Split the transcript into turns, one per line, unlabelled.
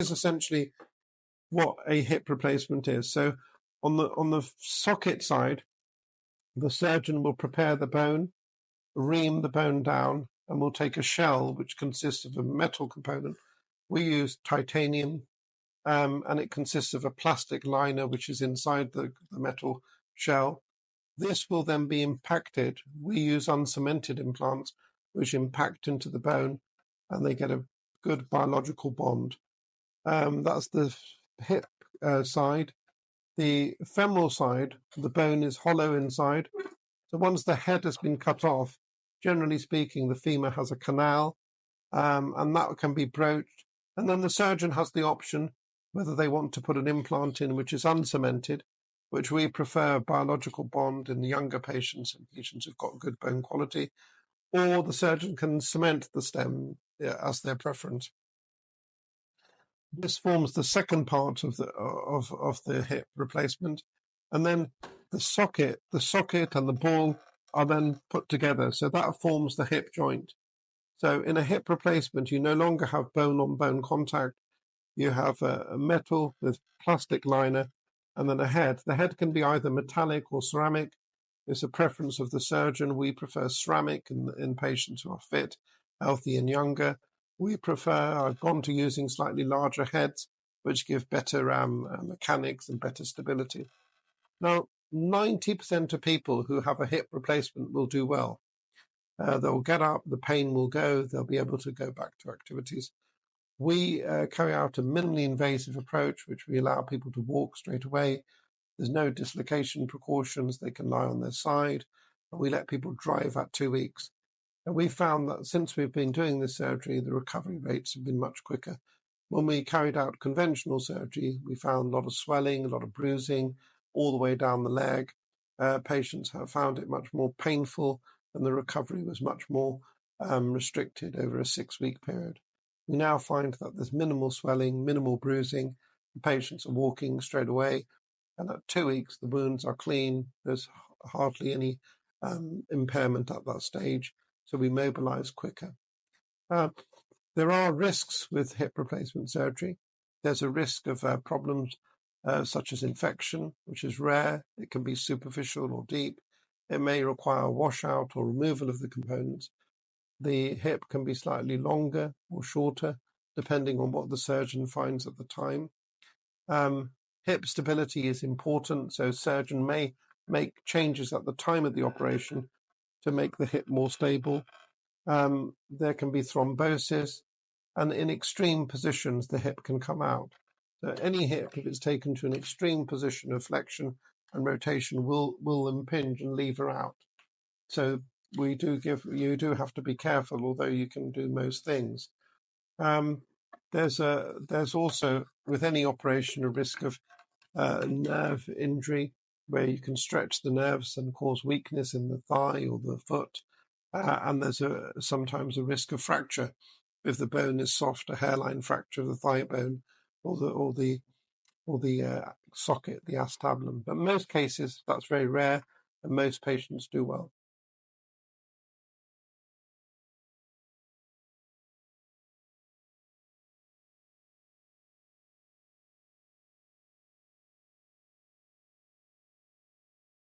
is essentially what a hip replacement is. So on the socket side, the surgeon will prepare the bone, ream the bone down, and will take a shell which consists of a metal component. We use titanium, and it consists of a plastic liner which is inside the metal shell. This will then be impacted. We use uncemented implants which impact into the bone, and they get a good biological bond. That's the hip side. The femoral side, the bone is hollow inside. So once the head has been cut off, generally speaking, the femur has a canal, and that can be broached. And then the surgeon has the option whether they want to put an implant in which is uncemented, which we prefer biological bond in the younger patients and patients who've got good bone quality, or the surgeon can cement the stem as their preference. This forms the second part of the hip replacement, and then the socket and the ball are then put together. So that forms the hip joint. So in a hip replacement, you no longer have bone-on-bone contact. You have a metal with plastic liner, and then a head. The head can be either metallic or ceramic. It's a preference of the surgeon. We prefer ceramic in patients who are fit, healthy, and younger. I've gone to using slightly larger heads, which give better mechanics and better stability. Now, 90% of people who have a hip replacement will do well. They'll get up, the pain will go, they'll be able to go back to activities. We carry out a minimally invasive approach, which we allow people to walk straight away. There's no dislocation precautions. They can lie on their side. And we let people drive at 2 weeks. And we found that since we've been doing this surgery, the recovery rates have been much quicker. When we carried out conventional surgery, we found a lot of swelling, a lot of bruising, all the way down the leg. Patients have found it much more painful, and the recovery was much more restricted over a 6-week period. We now find that there's minimal swelling, minimal bruising. The patients are walking straight away, and at 2 weeks, the wounds are clean. There's hardly any impairment at that stage, so we mobilize quicker. There are risks with hip replacement surgery. There's a risk of problems such as infection, which is rare. It can be superficial or deep. It may require washout or removal of the components. The hip can be slightly longer or shorter, depending on what the surgeon finds at the time. Hip stability is important, so surgeon may make changes at the time of the operation to make the hip more stable. There can be thrombosis, and in extreme positions, the hip can come out. So any hip, if it's taken to an extreme position of flexion and rotation, will impinge and lever out. So you do have to be careful, although you can do most things. There's also, with any operation, a risk of nerve injury, where you can stretch the nerves and cause weakness in the thigh or the foot. And there's sometimes a risk of fracture if the bone is soft, a hairline fracture of the thigh bone or the socket, the acetabulum. But in most cases, that's very rare, and most patients do well.